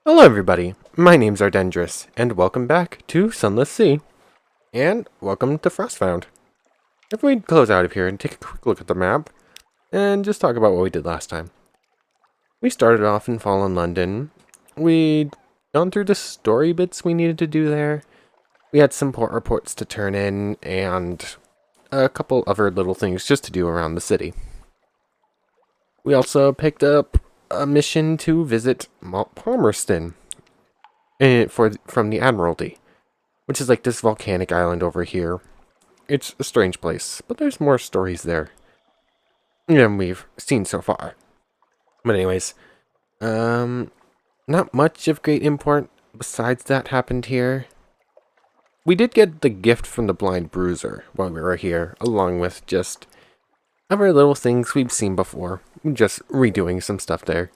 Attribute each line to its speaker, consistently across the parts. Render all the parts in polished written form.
Speaker 1: Hello everybody, my name's Ardendris, and welcome back to Sunless Sea, and welcome to Frostbound. If we close out of here and take a quick look at the map, and just talk about what we did last time. We started off in Fallen London. We'd gone through the story bits we needed to do there. We had some port reports to turn in, and a couple other little things just to do around the city. We also picked up a mission to visit Mount Palmerston from the Admiralty, which is like this volcanic island over here. It's a strange place, but there's more stories there than we've seen so far. But anyways, not much of great import besides that happened here. We did get the gift from the Blind Bruiser while we were here, along with just other little things we've seen before. Just redoing some stuff there.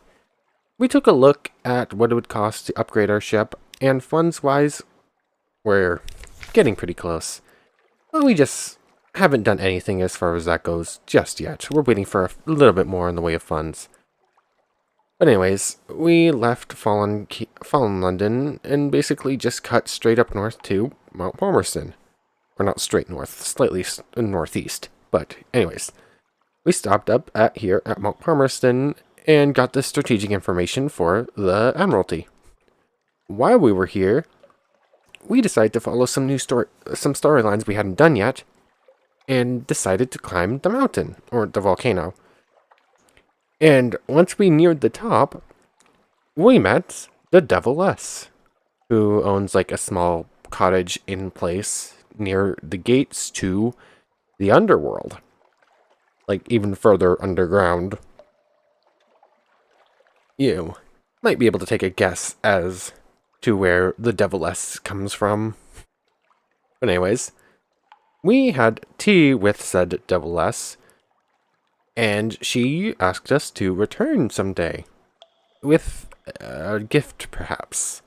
Speaker 1: We took a look at what it would cost to upgrade our ship, and funds-wise, we're getting pretty close. But we just haven't done anything as far as that goes just yet. We're waiting for a little bit more in the way of funds. But anyways, we left Fallen London and basically just cut straight up north to Mount Palmerston. Or not straight north, slightly northeast. But anyways, we stopped up here at Mount Palmerston and got the strategic information for the Admiralty. While we were here, we decided to follow some storylines we hadn't done yet, and decided to climb the mountain, or the volcano. And once we neared the top, we met the Deviless, who owns like a small cottage in place near the gates to the underworld. Like even further underground. You might be able to take a guess as to where the Deviless comes from. But anyways, we had tea with said Deviless, and she asked us to return someday. With a gift, perhaps.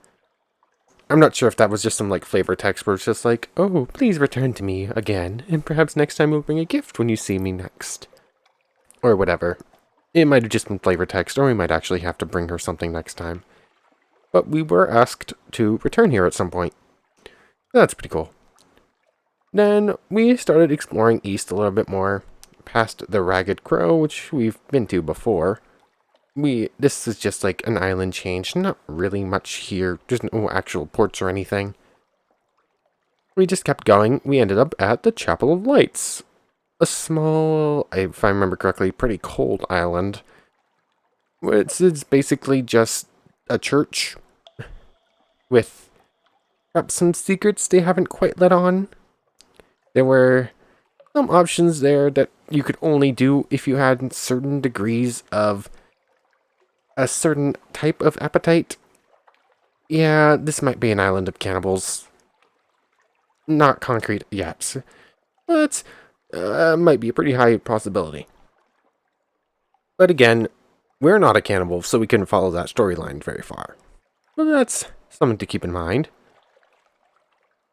Speaker 1: I'm not sure if that was just some like flavor text where it's just like, oh, please return to me again, and perhaps next time we'll bring a gift when you see me next. Or whatever. It might have just been flavor text, or we might actually have to bring her something next time. But we were asked to return here at some point. That's pretty cool. Then we started exploring east a little bit more, past the Ragged Crow, which we've been to before. This is just like an island change, not really much here, there's no actual ports or anything. We just kept going, we ended up at the Chapel of Lights. A small, if I remember correctly, pretty cold island. It's basically just a church with perhaps some secrets they haven't quite let on. There were some options there that you could only do if you had certain degrees of a certain type of appetite. Yeah, this might be an island of cannibals. Not concrete yet, but might be a pretty high possibility. But again, we're not a cannibal, so we couldn't follow that storyline very far. But that's something to keep in mind.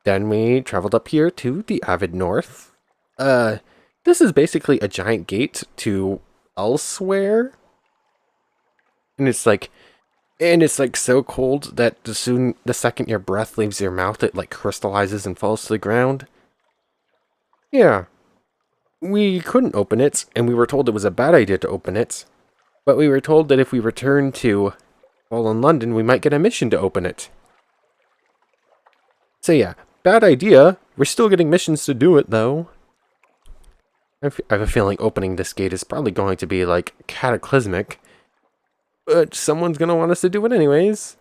Speaker 1: Then we traveled up here to the Avid North. This is basically a giant gate to elsewhere. And it's like so cold that the second your breath leaves your mouth, it like crystallizes and falls to the ground. Yeah. We couldn't open it, and we were told it was a bad idea to open it. But we were told that if we returned to Fallen London, we might get a mission to open it. So yeah, bad idea. We're still getting missions to do it, though. I have a feeling opening this gate is probably going to be, like, cataclysmic. But someone's going to want us to do it anyways.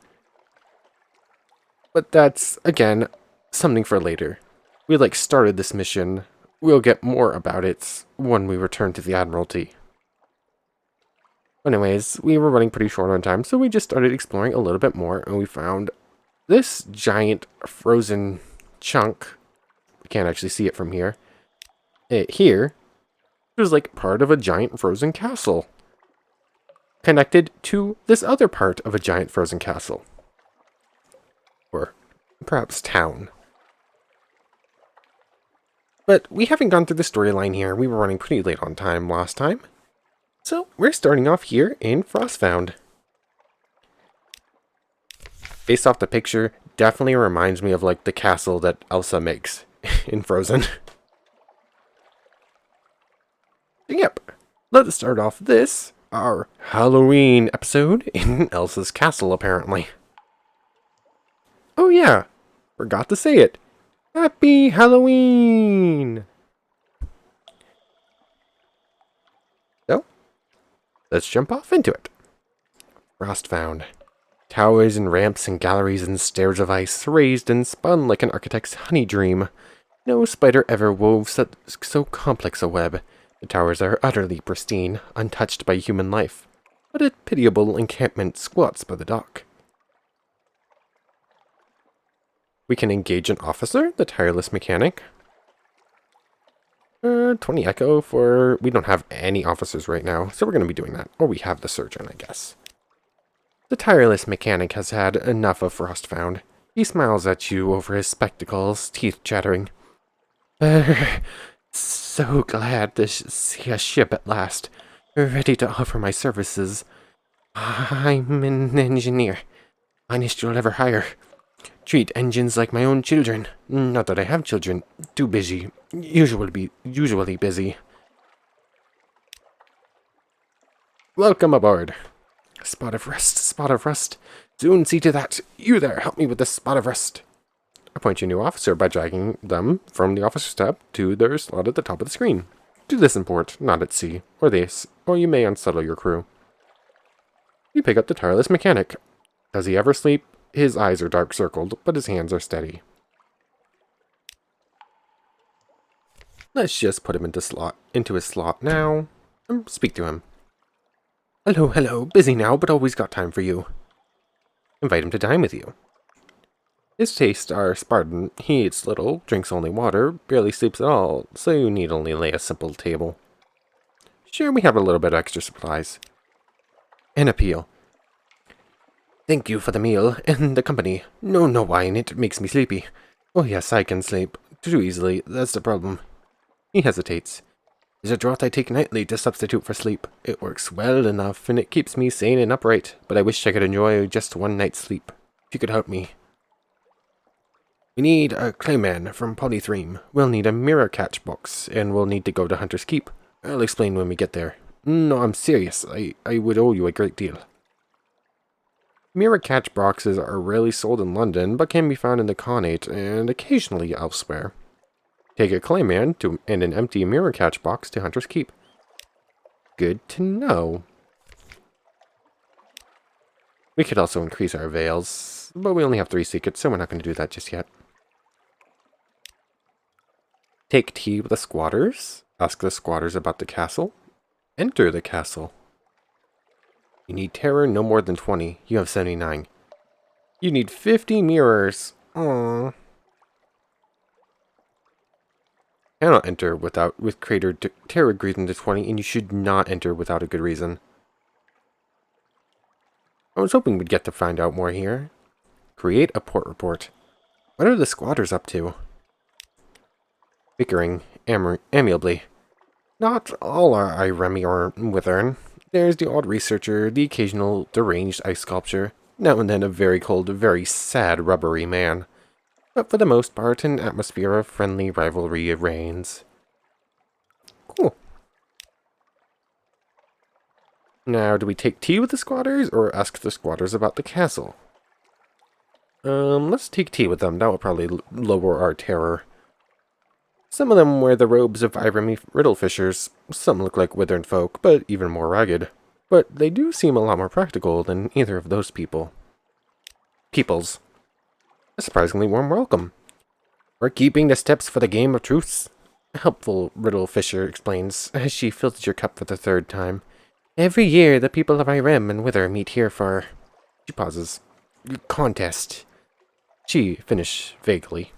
Speaker 1: But that's, again, something for later. We, like, started this mission. We'll get more about it when we return to the Admiralty. Anyways, we were running pretty short on time, so we just started exploring a little bit more, and we found this giant frozen chunk. We can't actually see it from here. Here is like part of a giant frozen castle, connected to this other part of a giant frozen castle. Or perhaps town. But we haven't gone through the storyline here. We were running pretty late on time last time. So we're starting off here in Frostbound. Based off the picture, definitely reminds me of like the castle that Elsa makes in Frozen. Yep. Let's start off our Halloween episode in Elsa's castle, apparently. Oh yeah, forgot to say it. Happy Halloween! So, let's jump off into it. Frostfound. Towers and ramps and galleries and stairs of ice, raised and spun like an architect's honey dream. No spider ever wove so complex a web. The towers are utterly pristine, untouched by human life, but a pitiable encampment squats by the dock. We can engage an officer, the tireless mechanic. 20 echo for... We don't have any officers right now, so we're going to be doing that. Or we have the surgeon, I guess. The tireless mechanic has had enough of Frostfound. He smiles at you over his spectacles, teeth chattering. So glad to see a ship at last, ready to offer my services. I'm an engineer, finest you'll ever hire. Treat engines like my own children. Not that I have children. Too busy. Usually busy. Welcome aboard. Spot of rust, spot of rust. Soon see to that. You there, help me with this spot of rust. Appoint your new officer by dragging them from the officer's tab to their slot at the top of the screen. Do this in port, not at sea, or you may unsettle your crew. You pick up the tireless mechanic. Does he ever sleep? His eyes are dark circled, but his hands are steady. Let's just put him into his slot now, and speak to him. Hello, busy now, but always got time for you. Invite him to dine with you. His tastes are Spartan. He eats little, drinks only water, barely sleeps at all, so you need only lay a simple table. Sure, we have a little bit of extra supplies. An appeal. Thank you for the meal and the company. No wine, it makes me sleepy. Oh yes, I can sleep. Too easily, that's the problem. He hesitates. There's a draught I take nightly to substitute for sleep. It works well enough, and it keeps me sane and upright, but I wish I could enjoy just one night's sleep. If you could help me. We need a clayman from Polythreme. We'll need a mirror catch box, and we'll need to go to Hunter's Keep. I'll explain when we get there. No, I'm serious. I would owe you a great deal. Mirror catch boxes are rarely sold in London, but can be found in the Connaught and occasionally elsewhere. Take a clayman and an empty mirror catch box to Hunter's Keep. Good to know. We could also increase our veils, but we only have 3 secrets, so we're not going to do that just yet. Take tea with the squatters. Ask the squatters about the castle. Enter the castle. You need terror no more than 20. You have 79. You need 50 mirrors. Aww. Cannot enter with crater terror greater than 20, and you should not enter without a good reason. I was hoping we'd get to find out more here. Create a port report. What are the squatters up to? Bickering amiably. Not all are Iremi or Withern. There's the odd researcher, the occasional deranged ice sculpture, now and then a very cold, very sad rubbery man. But for the most part, an atmosphere of friendly rivalry reigns. Cool. Now, do we take tea with the squatters, or ask the squatters about the castle? Let's take tea with them. That will probably lower our terror. Some of them wear the robes of Iremi riddle-fishers. Some look like withered folk, but even more ragged. But they do seem a lot more practical than either of those peoples. A surprisingly warm welcome. We're keeping the steps for the game of truce. A helpful riddle-fisher explains, as she fills your cup for the 3rd time. Every year, the people of Irem and Wither meet here for... She pauses. Contest. She finished vaguely.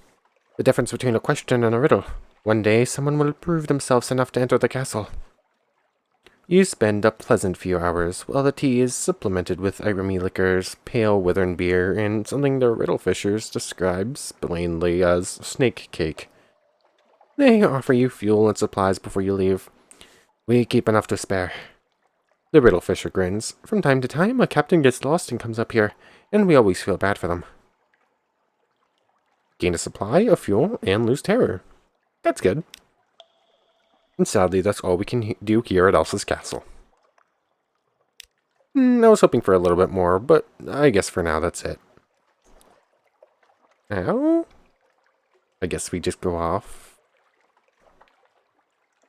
Speaker 1: The difference between a question and a riddle. One day, someone will prove themselves enough to enter the castle. You spend a pleasant few hours, while the tea is supplemented with Iremi liquors, pale withern beer, and something the riddle fishers describes plainly as snake cake. They offer you fuel and supplies before you leave. We keep enough to spare. The Riddlefisher grins. From time to time, a captain gets lost and comes up here, and we always feel bad for them. Gain a supply of fuel and lose terror. That's good. And sadly, that's all we can do here at Elsa's castle. I was hoping for a little bit more, but I guess for now that's it. Now, I guess we just go off.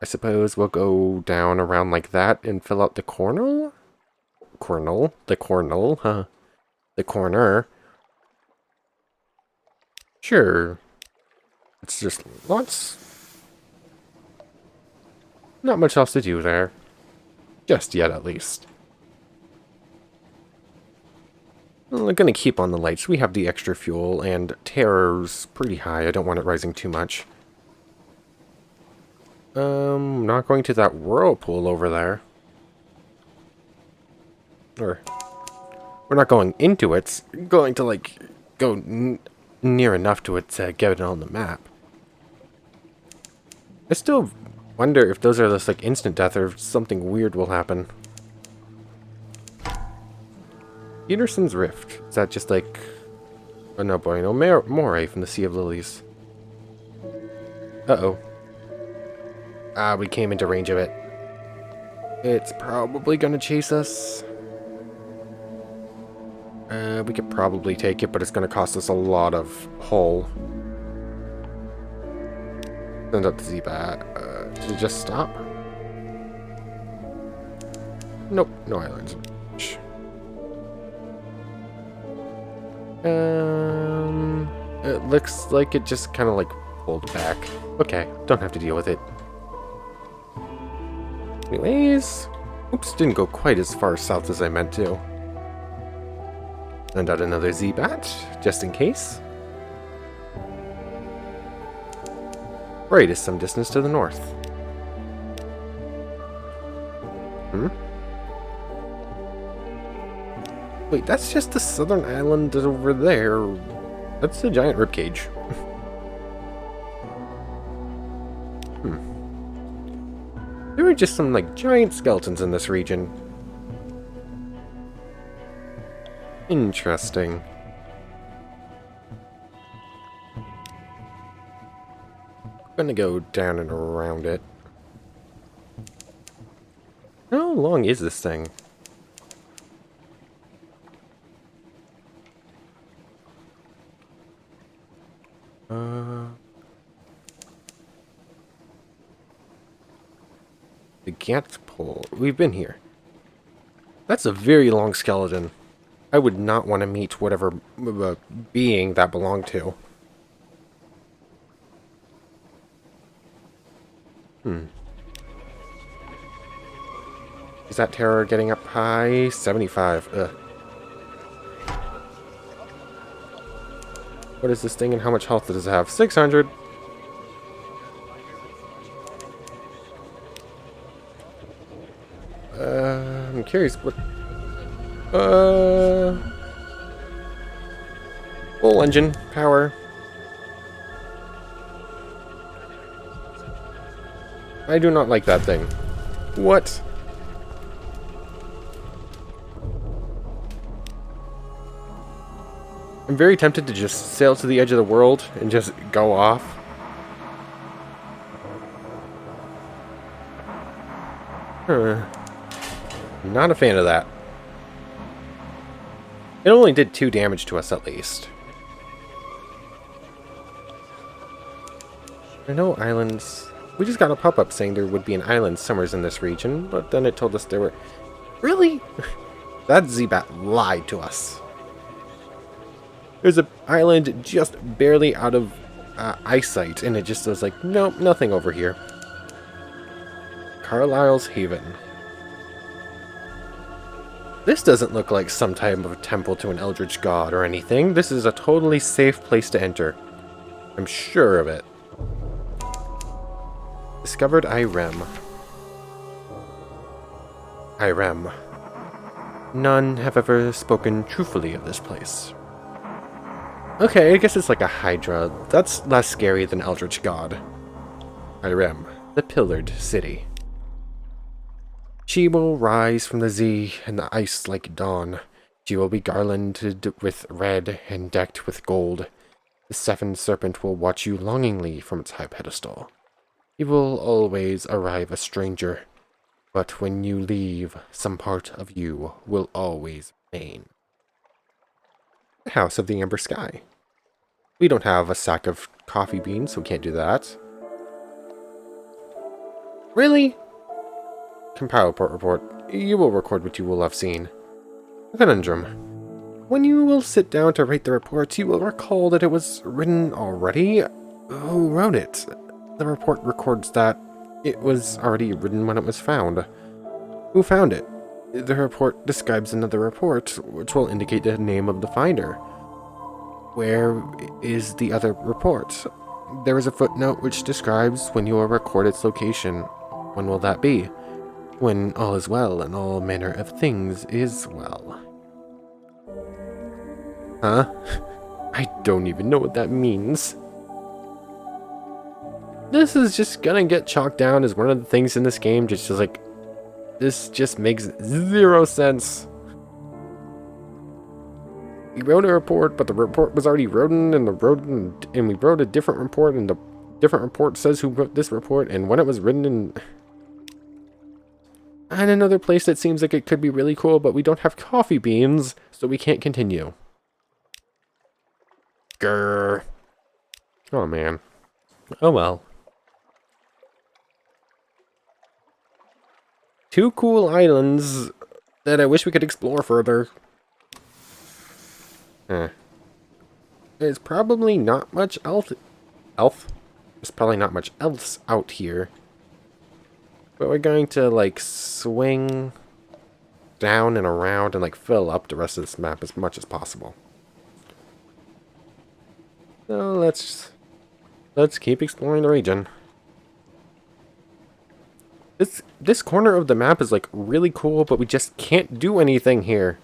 Speaker 1: I suppose we'll go down around like that and fill out the corner? The corner. Sure. It's just lots. Not much else to do there. Just yet, at least. Well, I'm gonna keep on the lights. We have the extra fuel, and terror's pretty high. I don't want it rising too much. Not going to that whirlpool over there. Or, we're not going into it. Going to, like, go near enough to it to get it on the map. I still wonder if those are just, like, instant death or if something weird will happen. Peterson's Rift. Is that just like... Oh, no, boy. No, Moray from the Sea of Lilies. Uh-oh. Ah, we came into range of it. It's probably gonna chase us. We could probably take it, but it's gonna cost us a lot of hull. Send up the Z-Bat. Did it just stop? Nope, no islands. It looks like it just kind of like pulled back. Okay, don't have to deal with it. Anyways, oops, didn't go quite as far south as I meant to. Send out another Z-Bat, just in case. Right is some distance to the north. Wait, that's just the southern island over there. That's the giant ribcage. There are just some, like, giant skeletons in this region. Interesting. I'm gonna go down and around it. How long is this thing? The Gant Pole. We've been here. That's a very long skeleton. I would not want to meet whatever being that belonged to. Is that terror getting up high? 75. Ugh. What is this thing and how much health does it have? 600. I'm curious what... Full engine power. I do not like that thing. What? I'm very tempted to just sail to the edge of the world and just go off. Not a fan of that. It only did 2 damage to us at least. There are no islands. We just got a pop-up saying there would be an island somewhere in this region, but then it told us there were... Really? That Z-Bat lied to us. There's an island just barely out of eyesight, and it just was like, nope, nothing over here. Carlisle's Haven. This doesn't look like some type of temple to an eldritch god or anything. This is a totally safe place to enter. I'm sure of it. Discovered Irem. Irem. None have ever spoken truthfully of this place. Okay, I guess it's like a Hydra. That's less scary than Eldritch God. Irem, the Pillared City. She will rise from the sea in the ice like dawn. She will be garlanded with red and decked with gold. The seventh serpent will watch you longingly from its high pedestal. He will always arrive a stranger, but when you leave, some part of you will always remain. The House of the Amber Sky. We don't have a sack of coffee beans, so we can't do that. Really? Compile report. You will record what you will have seen. Conundrum. When you will sit down to write the report, you will recall that it was written already. Who wrote it? The report records that it was already written when it was found. Who found it? The report describes another report, which will indicate the name of the finder. Where is the other report? There is a footnote which describes when you will record its location. When will that be? When all is well and all manner of things is well. Huh? I don't even know what that means. This is just gonna get chalked down as one of the things in this game, just like, this just makes zero sense. We wrote a report, but the report was already written, and we wrote a different report, and the different report says who wrote this report, and when it was written, and another place that seems like it could be really cool, but we don't have coffee beans, so we can't continue. Grr. Oh, man. Oh, well. Two cool islands that I wish we could explore further. There's probably not much else. There's probably not much else out here. But we're going to, like, swing down and around and, like, fill up the rest of this map as much as possible. So let's keep exploring the region. This corner of the map is, like, really cool, but we just can't do anything here.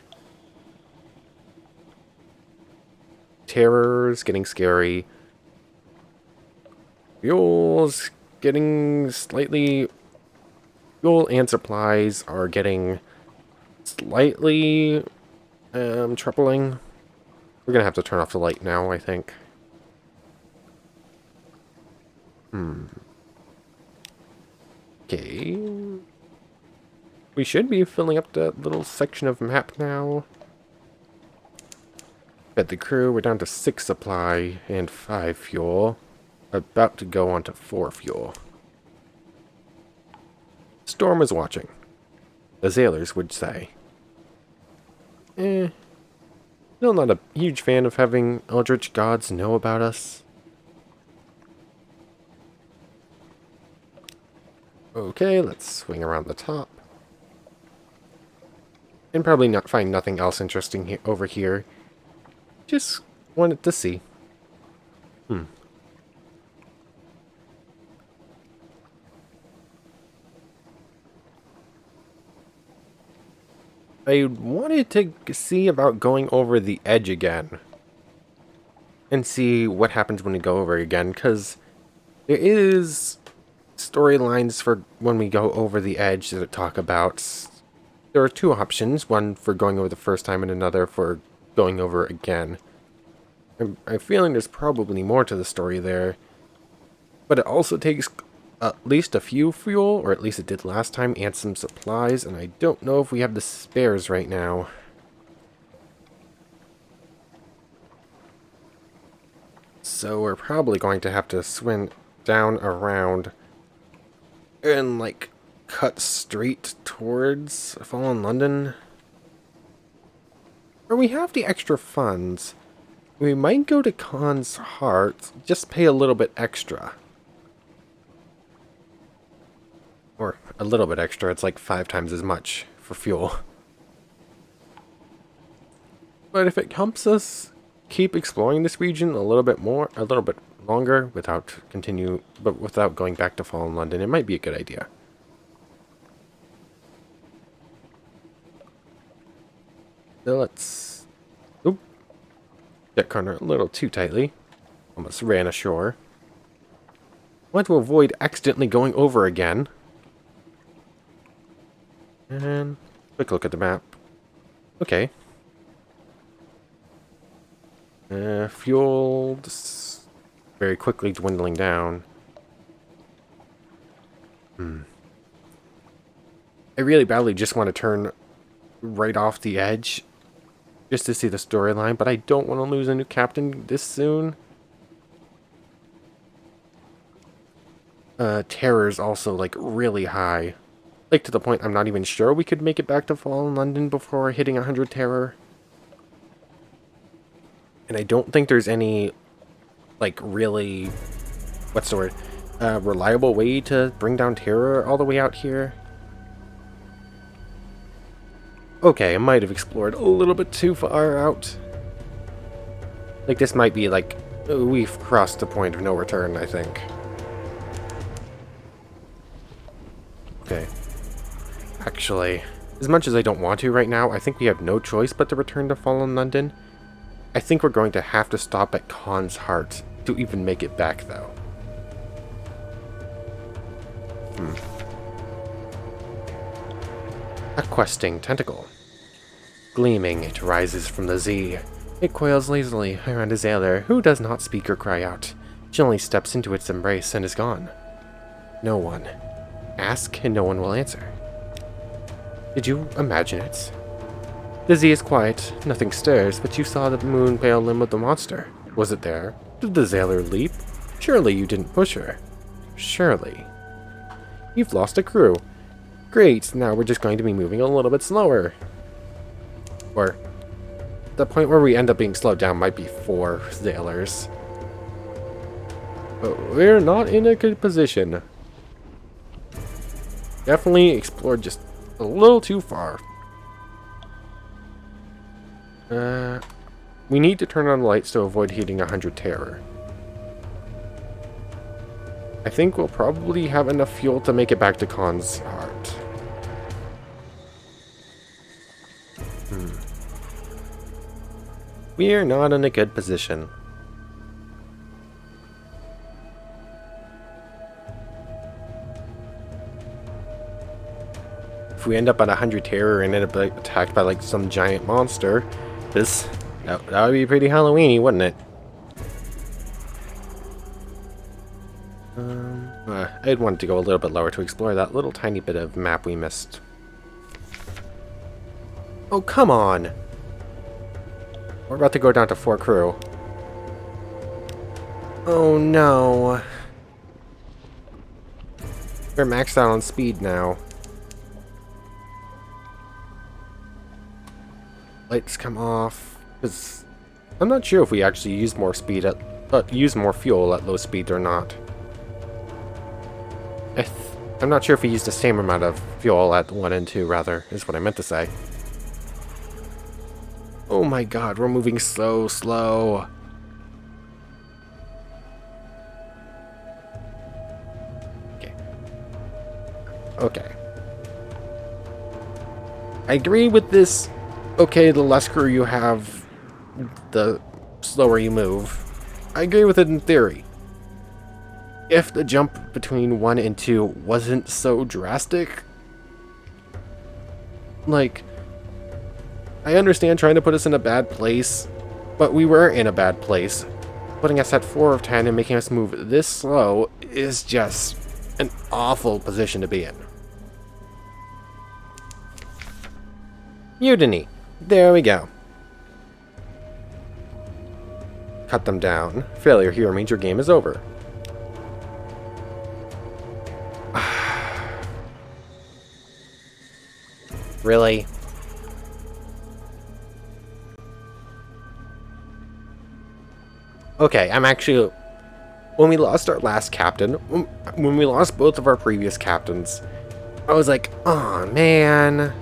Speaker 1: Terror's getting scary. Fuel's getting slightly... Fuel and supplies are getting slightly troubling. We're gonna have to turn off the light now, I think. Okay. We should be filling up that little section of map now. At the crew, we're down to 6 supply and 5 fuel. About to go on to 4 fuel. Storm is watching. The sailors would say. Still not a huge fan of having eldritch gods know about us. Okay, let's swing around the top. And probably not find nothing else interesting over here. Just wanted to see. I wanted to see about going over the edge again. And see what happens when we go over again, because there is storylines for when we go over the edge that talk about. There are 2 options, one for going over the first time and another for going over again. I'm feeling there's probably more to the story there. But it also takes at least a few fuel, or at least it did last time, and some supplies, and I don't know if we have the spares right now. So we're probably going to have to swing down around and, like, cut straight towards Fallen London. Or we have the extra funds. We might go to Khan's Heart, just pay a little bit extra. Or a little bit extra, it's like 5 times as much for fuel. But if it helps us keep exploring this region a little bit longer without going back to Fallen London, it might be a good idea. So let's... Oop. That corner a little too tightly. Almost ran ashore. Want to avoid accidentally going over again. And quick look at the map. Okay. Fuel just very quickly dwindling down. I really badly just want to turn right off the edge just to see the storyline, but I don't want to lose a new captain this soon. Terror is also, like, really high. Like, to the point I'm not even sure we could make it back to Fallen London before hitting 100 terror. And I don't think there's any, like, really, what's the word, reliable way to bring down terror all the way out here. Okay, I might have explored a little bit too far out. Like, this might be, like, we've crossed the point of no return, I think. Okay. Actually, as much as I don't want to right now, I think we have no choice but to return to Fallen London. I think we're going to have to stop at Khan's Heart to even make it back, though. A questing tentacle. Gleaming, it rises from the sea. It coils lazily around a sailor who does not speak or cry out. She only steps into its embrace and is gone. No one. Ask and no one will answer. Did you imagine it? The sea is quiet, nothing stirs, but you saw the moon pale limb of the monster. Was it there? Did the sailor leap? Surely you didn't push her. Surely. You've lost a crew. Great, now we're just going to be moving a little bit slower. Or, the point where we end up being slowed down might be 4 sailors. But we're not in a good position. Definitely explored just a little too far. We need to turn on the lights to avoid hitting 100 terror. I think we'll probably have enough fuel to make it back to Khan's Heart. We are not in a good position. If we end up at 100 terror and end up like, attacked by like some giant monster, that would be pretty Halloween-y, wouldn't it? I'd want to go a little bit lower to explore that little tiny bit of map we missed. Oh, come on! We're about to go down to 4 crew. Oh no. We're maxed out on speed now. Lights come off. Cause I'm not sure if we actually use more speed use more fuel at low speed or not. I'm not sure if we used the same amount of fuel at 1 and 2, rather, is what I meant to say. Oh my god, we're moving so slow. Okay. Okay. I agree with this. Okay, the less crew you have, the slower you move. I agree with it in theory. If the jump between 1 and 2 wasn't so drastic, like, I understand trying to put us in a bad place, but we were in a bad place. Putting us at 4 of 10 and making us move this slow is just an awful position to be in. Mutiny. There we go. Cut them down. Failure here means your game is over. Really? Okay, I'm actually... When we lost our last captain, when we lost both of our previous captains, I was like, oh man,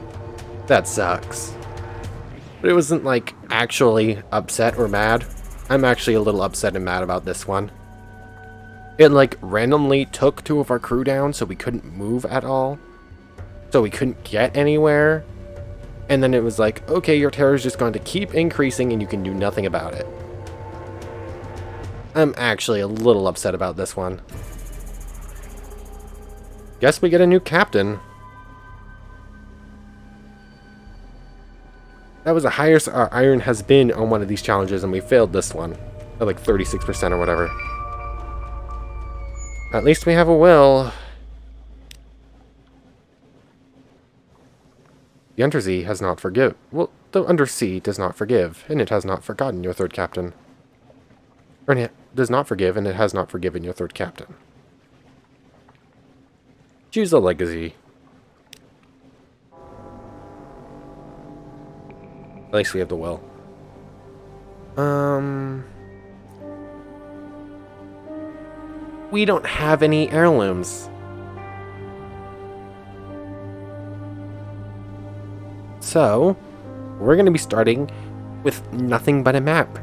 Speaker 1: that sucks. But it wasn't like actually upset or mad. I'm actually a little upset and mad about this one. It like randomly took 2 of our crew down so we couldn't move at all. So we couldn't get anywhere. And then it was like, okay, your terror is just going to keep increasing and you can do nothing about it. I'm actually a little upset about this one. Guess we get a new captain. That was the highest our iron has been on one of these challenges, and we failed this one. At like 36% or whatever. At least we have a will. The Unterzee has not forgive. Well, the Undersea does not forgive, and it has not forgotten your third captain. Or it does not forgive, and it has not forgiven your third captain. Choose a legacy. At least we have the will. We don't have any heirlooms. So, we're going to be starting with nothing but a map.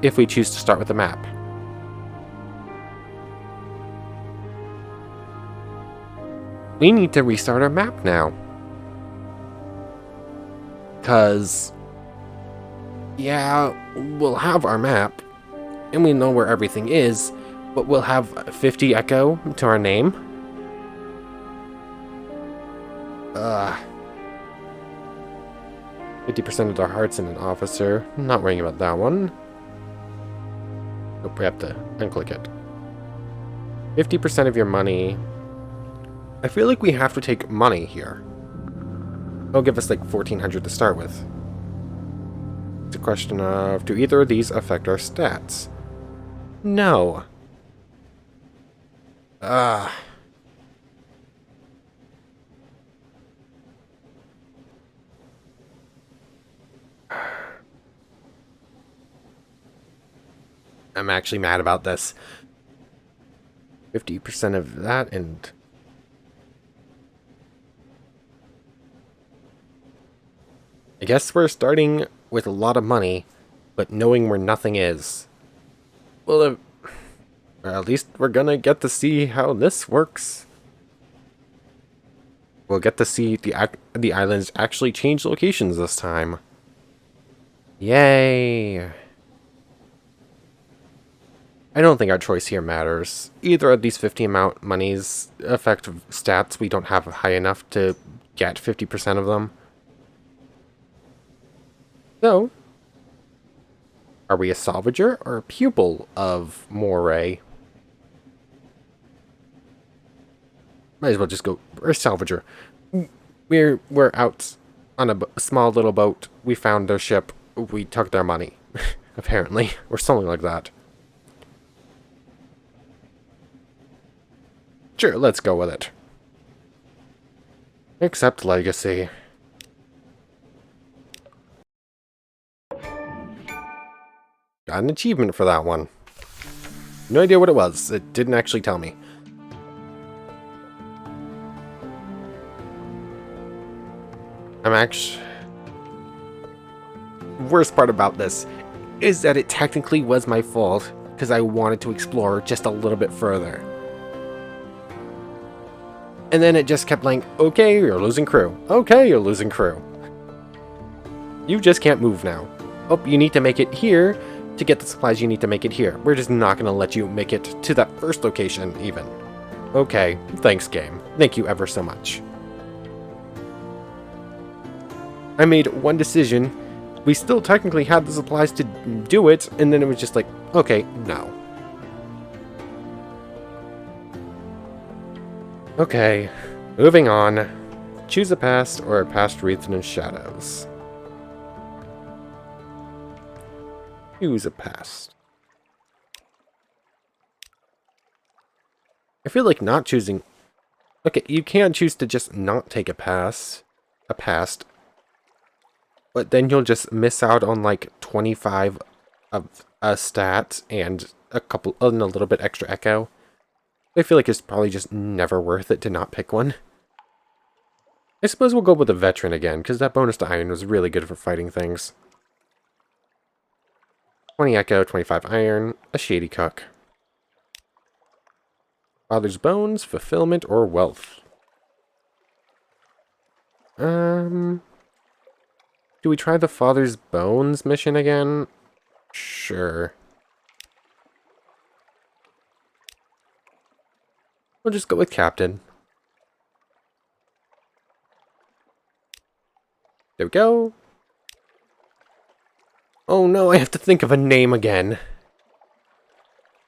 Speaker 1: If we choose to start with a map. We need to restart our map now. Because, yeah, we'll have our map, and we know where everything is, but we'll have 50 echo to our name. 50% of our hearts in an officer. Not worrying about that one. Nope, we have to unclick it. 50% of your money. I feel like we have to take money here. It'll give us like 1,400 to start with. It's a question of, do either of these affect our stats? No. I'm actually mad about this. 50% of that, and I guess we're starting with a lot of money, but knowing where nothing is. Well, at least we're gonna get to see how this works. We'll get to see the islands actually change locations this time. Yay! I don't think our choice here matters. Either of these 50 amount monies affect stats we don't have high enough to get 50% of them. So, are we a salvager or a pupil of Moray? Might as well just go, we're a salvager. We're out on a small little boat. We found their ship. We took their money. Apparently. Or something like that. Sure, let's go with it. Accept legacy. Got an achievement for that one. No idea what it was. It didn't actually tell me. I'm actually... Worst part about this is that it technically was my fault because I wanted to explore just a little bit further. And then it just kept like, okay, you're losing crew. Okay, you're losing crew. You just can't move now. Oh, you need to make it here. To get the supplies, you need to make it here. We're just not going to let you make it to that first location, even. Okay, thanks, game. Thank you ever so much. I made one decision. We still technically had the supplies to do it, and then it was just like, okay, no. Okay, moving on. Choose a past or a past wreathed in shadows. Choose a past. I feel like not choosing... Okay, you can choose to just not take a past, but then you'll just miss out on like 25 of a stat and a little bit extra echo. I feel like it's probably just never worth it to not pick one. I suppose we'll go with a veteran again, because that bonus to iron was really good for fighting things. 20 echo, 25 iron, a shady cook. Father's bones, fulfillment, or wealth. Do we try the Father's Bones mission again? Sure. We'll just go with Captain. There we go. Oh no, I have to think of a name again.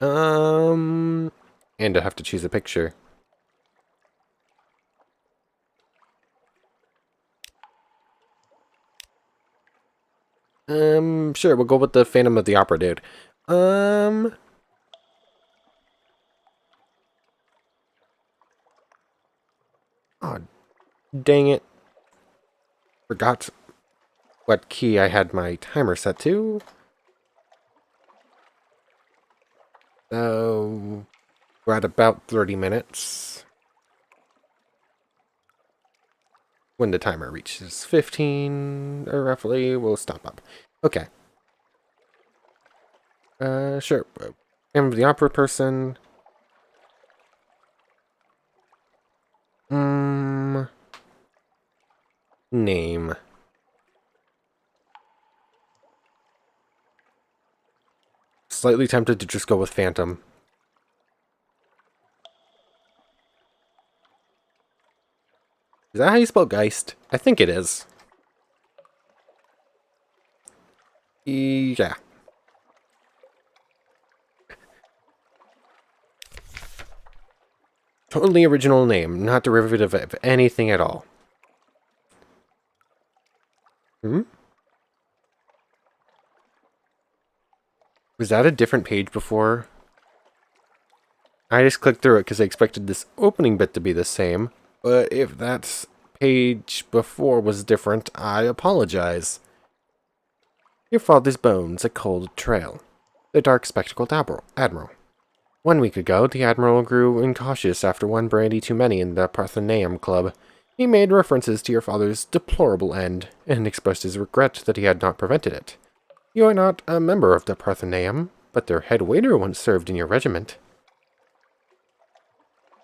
Speaker 1: And I have to choose a picture. Sure, we'll go with the Phantom of the Opera dude. Oh, dang it. Forgot what key I had my timer set to. So, we're at about 30 minutes. When the timer reaches 15, or roughly, we'll stop up. Okay. Sure. I'm the opera person. Name. Slightly tempted to just go with Phantom. Is that how you spell Geist? I think it is. Yeah. Totally original name, not derivative of anything at all. Was that a different page before? I just clicked through it because I expected this opening bit to be the same. But if that page before was different, I apologize. Your father's bones, a cold trail. The dark spectacled admiral. 1 week ago, the admiral grew incautious after one brandy too many in the Parthenaeum Club. He made references to your father's deplorable end, and expressed his regret that he had not prevented it. You are not a member of the Parthenaeum, but their head waiter once served in your regiment.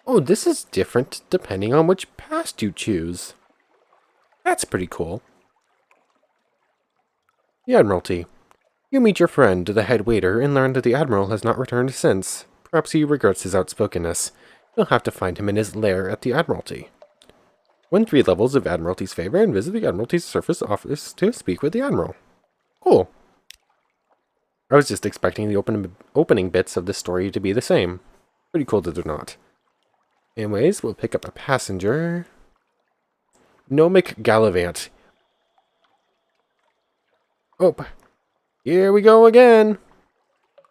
Speaker 1: Oh, this is different depending on which past you choose. That's pretty cool. The Admiralty. You meet your friend, the head waiter, and learn that the Admiral has not returned since. Perhaps he regrets his outspokenness. You'll have to find him in his lair at the Admiralty. Win 3 levels of Admiralty's favor and visit the Admiralty's surface office to speak with the Admiral. Cool. I was just expecting the opening bits of this story to be the same. Pretty cool that they're not. Anyways, we'll pick up a passenger. Gnomic Gallivant. Oh, here we go again.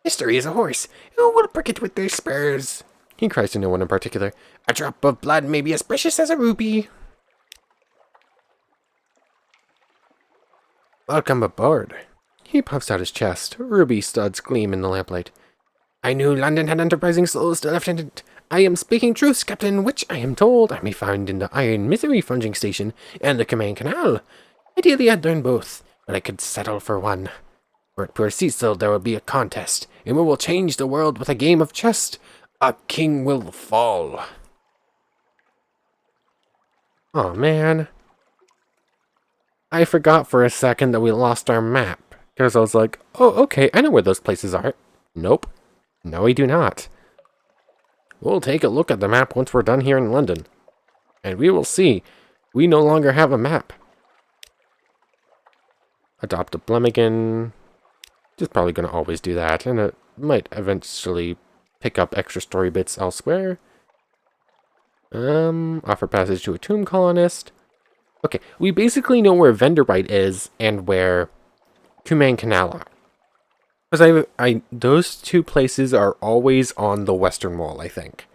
Speaker 1: History is a horse. Who will prick it with their spurs? He cries to no one in particular. A drop of blood may be as precious as a ruby. Welcome aboard. He puffs out his chest. Ruby studs gleam in the lamplight. I knew London had enterprising souls, Lieutenant. I am speaking truths, Captain, which I am told I may find in the Iron Misery Funging Station and the Command Canal. Ideally, I'd learn both, but I could settle for one. For at poor Cecil, there will be a contest, and we will change the world with a game of chess. A king will fall. Oh, man. I forgot for a second that we lost our map. Because I was like, oh, okay, I know where those places are. Nope. No, we do not. We'll take a look at the map once we're done here in London. And we will see. We no longer have a map. Adopt a Blemigan. Just probably going to always do that. And it might eventually pick up extra story bits elsewhere. Offer passage to a tomb colonist. Okay, we basically know where Venderbite is and where Kumain Canal are. Because those two places are always on the western wall, I think.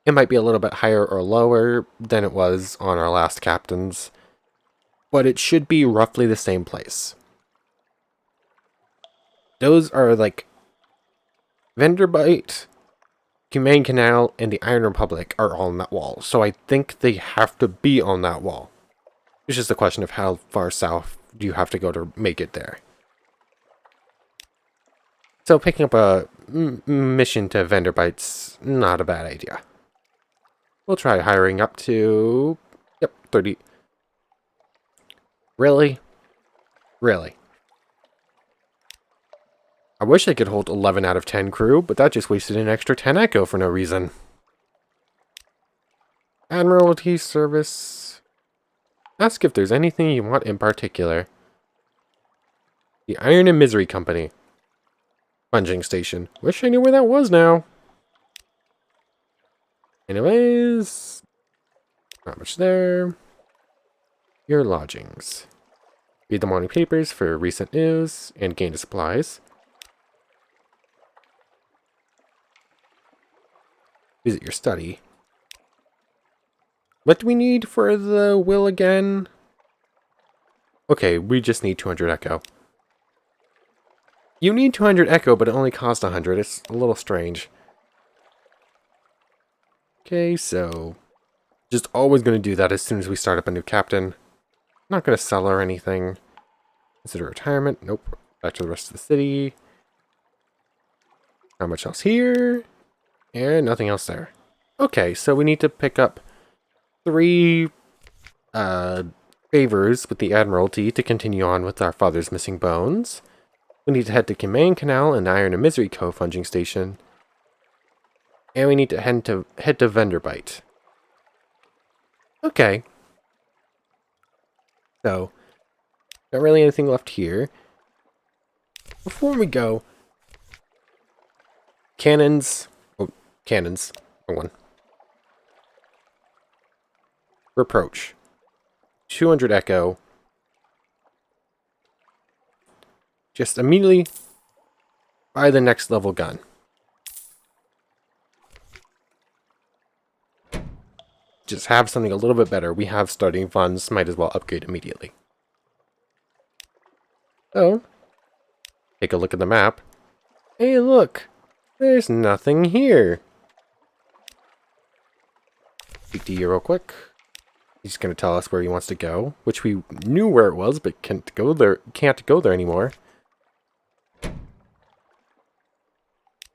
Speaker 1: It might be a little bit higher or lower than it was on our last captains, but it should be roughly the same place. Those are like Venderbite, Kumain Canal, and the Iron Republic are all on that wall, so I think they have to be on that wall. It's just a question of how far south do you have to go to make it there. So picking up a mission to Venderbite's not a bad idea. We'll try hiring up to... Yep, 30. Really? Really? I wish I could hold 11 out of 10 crew, but that just wasted an extra 10 echo for no reason. Admiralty service... Ask if there's anything you want in particular. The Iron and Misery Company. Plunging station. Wish I knew where that was now. Anyways, not much there. Your lodgings. Read the morning papers for recent news and gain supplies. Visit your study. What do we need for the will again? Okay, we just need 200 echo. You need 200 echo, but it only costs 100. It's a little strange. Okay, so just always going to do that as soon as we start up a new captain. Not going to sell or anything. Consider retirement. Nope. Back to the rest of the city. Not much else here. And nothing else there. Okay, so we need to pick up 3 favors with the Admiralty to continue on with our father's missing bones. We need to head to Kimain Canal and Iron and Misery co-funging station. And we need to head to Venderbite. Okay. So, not really anything left here. Before we go, cannons. Oh, cannons. For one. Reproach. 200 echo. Just immediately buy the next level gun. Just have something a little bit better. We have starting funds. Might as well upgrade immediately. So, take a look at the map. Hey, look! There's nothing here. Speak to you real quick. He's going to tell us where he wants to go, which we knew where it was, but can't go there anymore.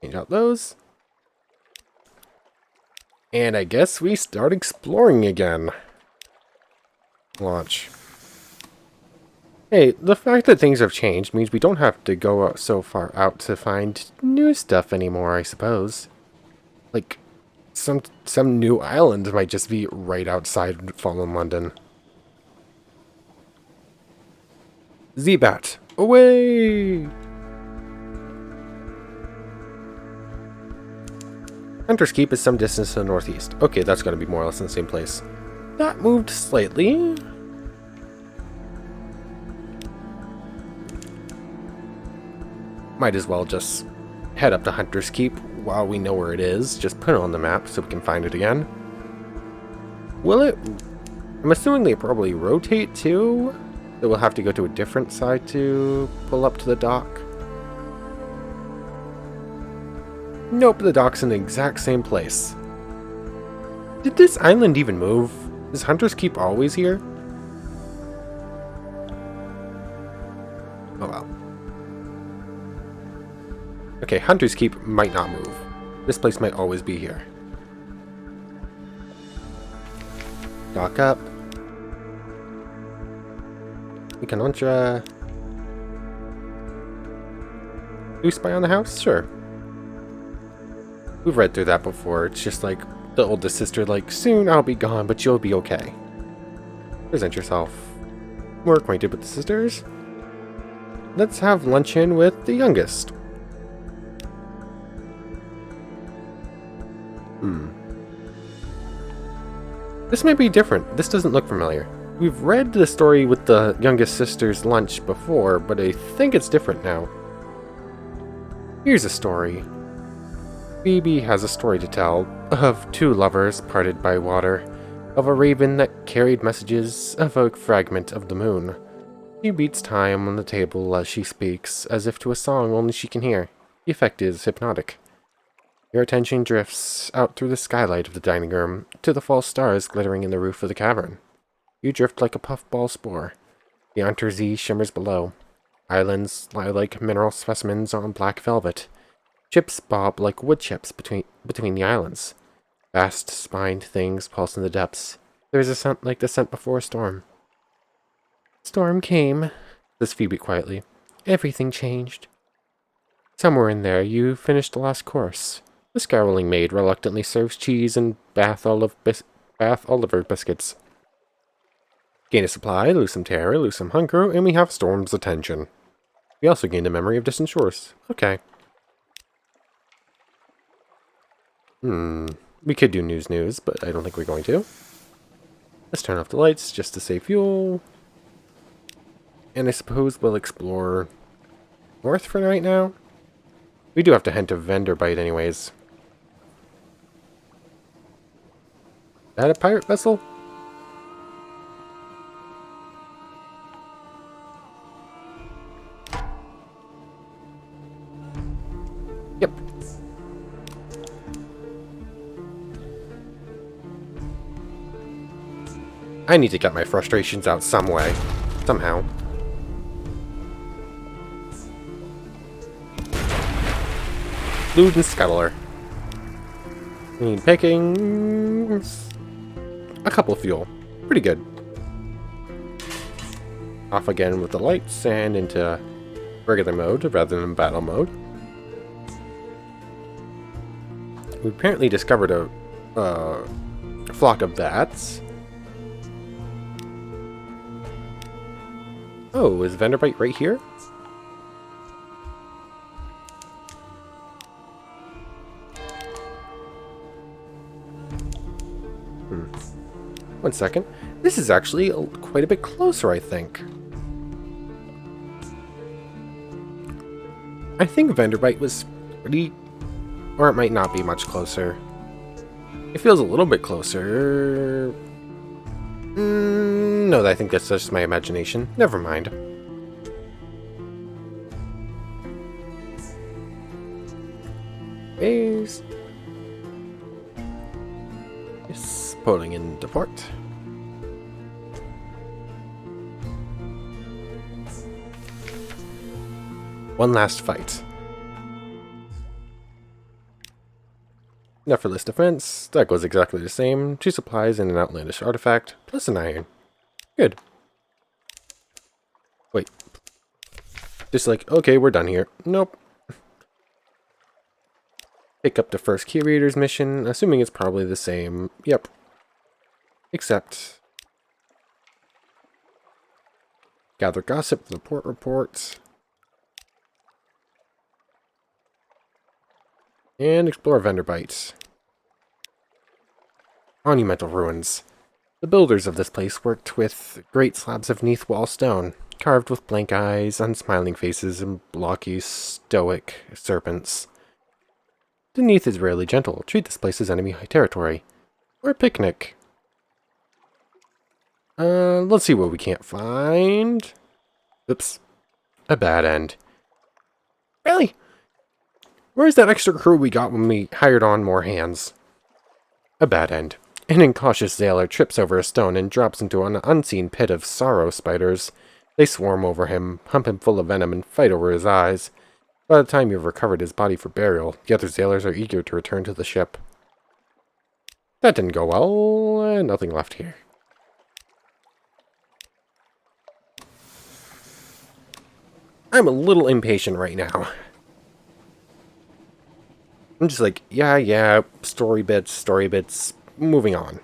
Speaker 1: Change out those. And I guess we start exploring again. Launch. Hey, the fact that things have changed means we don't have to go out so far out to find new stuff anymore, I suppose. Like, some new island might just be right outside Fallen London. Z-Bat, away! Hunter's Keep is some distance to the northeast. Okay, that's going to be more or less in the same place. That moved slightly. Might as well just head up to Hunter's Keep while we know where it is. Just put it on the map so we can find it again. Will it? I'm assuming they probably rotate too. So we'll have to go to a different side to pull up to the dock. Nope, the dock's in the exact same place. Did this island even move? Is Hunter's Keep always here? Oh well. Okay, Hunter's Keep might not move. This place might always be here. Dock up. Econontra. Do you spy on the house? Sure. We've read through that before. It's just like the oldest sister, like, soon I'll be gone, but you'll be okay. Present yourself. More acquainted with the sisters. Let's have luncheon with the youngest. This may be different. This doesn't look familiar. We've read the story with the youngest sister's lunch before, but I think it's different now. Here's a story. Phoebe has a story to tell of 2 lovers parted by water, of a raven that carried messages, of a fragment of the moon. She beats time on the table as she speaks, as if to a song only she can hear. The effect is hypnotic. Your attention drifts out through the skylight of the dining room to the false stars glittering in the roof of the cavern. You drift like a puffball spore. The Unterzee shimmers below. Islands lie like mineral specimens on black velvet. Chips bob like wood chips between the islands. Vast spined things pulse in the depths. There is a scent like the scent before a storm. Storm came, says Phoebe quietly. Everything changed. Somewhere in there, you finished the last course. The scowling maid reluctantly serves cheese and Bath Oliver biscuits. Gain a supply, lose some terror, lose some hunger, and we have Storm's attention. We also gained a memory of distant shores. Okay. We could do news, but I don't think we're going to. Let's turn off the lights just to save fuel. And I suppose we'll explore north for right now. We do have to hunt a vendor bite anyways. Is that a pirate vessel? Yep. I need to get my frustrations out some way. Somehow. Lewd and Scuttler. We need pickings. A couple of fuel. Pretty good. Off again with the lights and into regular mode rather than battle mode. We apparently discovered a flock of bats. Oh, is Vanderbite right here? One second. This is actually quite a bit closer, I think. I think Vanderbite was pretty... Or it might not be much closer. It feels a little bit closer. No, I think that's just my imagination. Never mind. Base. Yes, pulling into port. One last fight. Effortless defense. That goes exactly the same. 2 supplies and an outlandish artifact, plus an iron. Good. Wait. Just like, okay, we're done here. Nope. Pick up the first curator's mission, assuming it's probably the same. Yep. Except... gather gossip for the port reports. And explore vendor bites. Monumental ruins. The builders of this place worked with great slabs of neath wall stone, carved with blank eyes, unsmiling faces, and blocky, stoic serpents. The neath is rarely gentle. Treat this place as enemy territory. Or a picnic. Let's see what we can't find. Oops. A bad end. Really? Where's that extra crew we got when we hired on more hands? A bad end. An incautious sailor trips over a stone and drops into an unseen pit of sorrow spiders. They swarm over him, pump him full of venom, and fight over his eyes. By the time you've recovered his body for burial, the other sailors are eager to return to the ship. That didn't go well, and nothing left here. I'm a little impatient right now. I'm just like, yeah, story bits, moving on.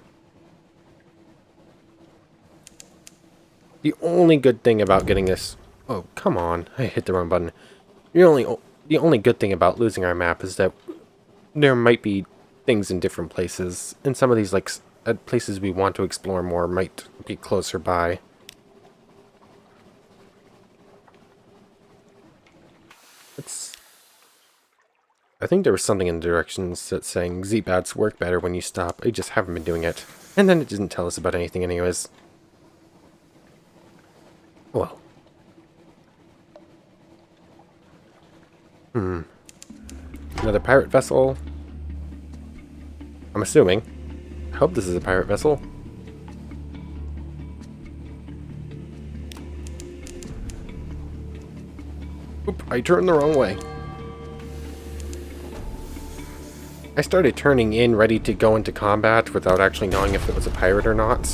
Speaker 1: The only good thing about getting this... Oh, come on, I hit the wrong button. The only good thing about losing our map is that there might be things in different places, and some of these like places we want to explore more might be closer by. I think there was something in the directions that's saying Z-bats work better when you stop. I just haven't been doing it. And then it didn't tell us about anything anyways. Well. Another pirate vessel. I'm assuming. I hope this is a pirate vessel. Oop, I turned the wrong way. I started turning in, ready to go into combat without actually knowing if it was a pirate or not.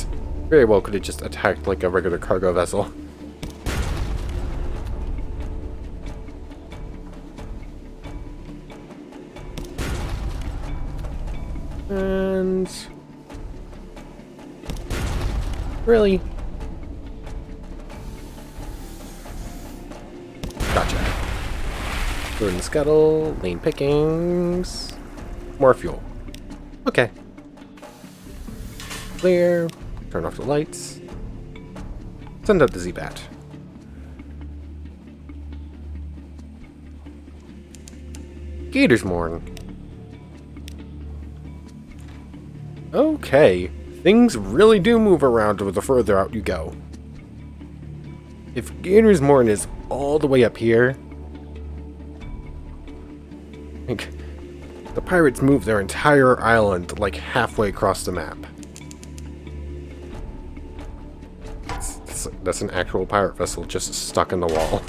Speaker 1: Very well could have just attacked like a regular cargo vessel. And... really? Gotcha. Food and scuttle, lane pickings, more fuel. Okay. Clear. Turn off the lights. Send out the Z-Bat. Gatorsmorn. Okay. Things really do move around the further out you go. If Gatorsmorn is all the way up here, like, the pirates moved their entire island like halfway across the map. That's an actual pirate vessel just stuck in the wall.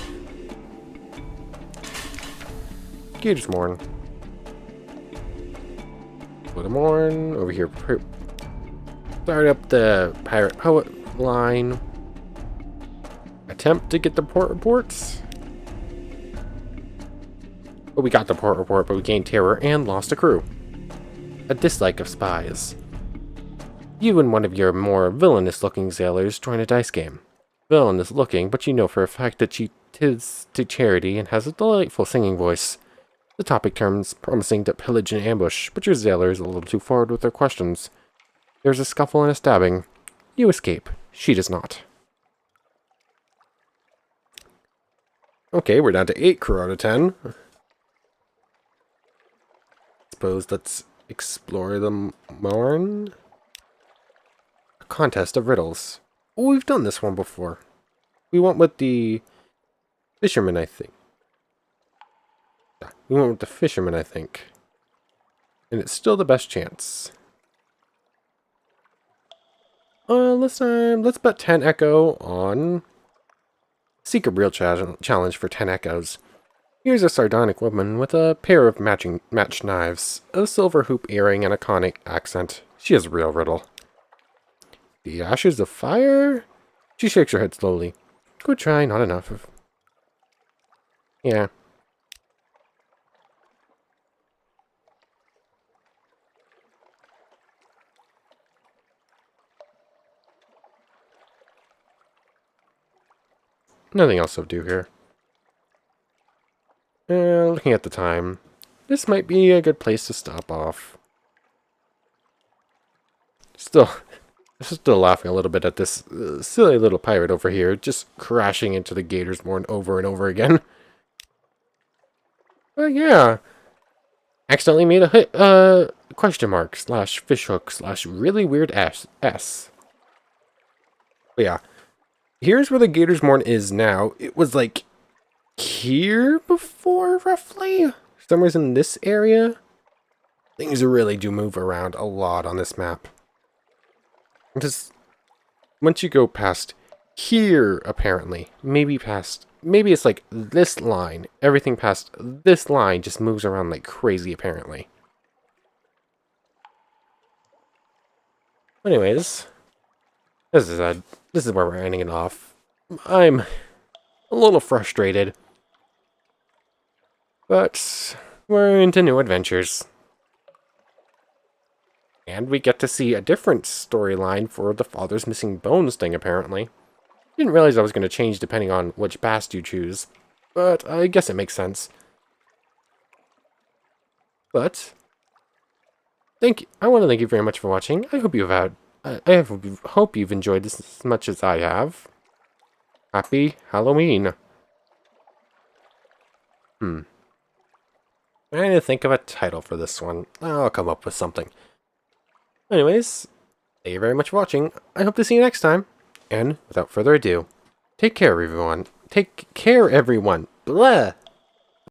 Speaker 1: Gatorsmorn. Gatorsmorn over here. Start up the pirate poet line. Attempt to get the port reports. But we got the port report, but we gained terror and lost a crew. A dislike of spies. You and one of your more villainous-looking sailors join a dice game. Villainous-looking, but you know for a fact that she tis to charity and has a delightful singing voice. The topic turns promising to pillage and ambush, but your sailor is a little too forward with their questions. There's a scuffle and a stabbing. You escape. She does not. Okay, we're down to 8 crew out of 10. Suppose let's explore the Marne. A contest of riddles. Oh, we've done this one before. We went with the fisherman, I think. Yeah, we went with the fisherman, I think. And it's still the best chance. Let's bet 10 Echo on Seek a Real Challenge for 10 Echoes. Here's a sardonic woman with a pair of matched knives, a silver hoop earring, and a conic accent. She has a real riddle. The ashes of fire? She shakes her head slowly. Good try, not enough. Yeah. Nothing else will do here. Looking at the time, this might be a good place to stop off. Still laughing a little bit at this silly little pirate over here, just crashing into the Gatorsmorn over and over again. But yeah, accidentally made a hit, question mark / fishhook / really weird s. But yeah, here's where the Gatorsmorn is now. It was like here before, roughly. Somewhere in this area. Things really do move around a lot on this map. Just once you go past here, apparently, maybe it's like this line. Everything past this line just moves around like crazy, apparently. Anyways, this is where we're ending it off. I'm a little frustrated, but we're into new adventures. And we get to see a different storyline for the father's missing bones thing, apparently. Didn't realize I was going to change depending on which bast you choose, but I guess it makes sense. But I want to thank you very much for watching. I hope hope you've enjoyed this as much as I have. Happy Halloween. Trying to think of a title for this one. I'll come up with something. Anyways, thank you very much for watching. I hope to see you next time. And without further ado, take care, everyone. Take care, everyone. Blah.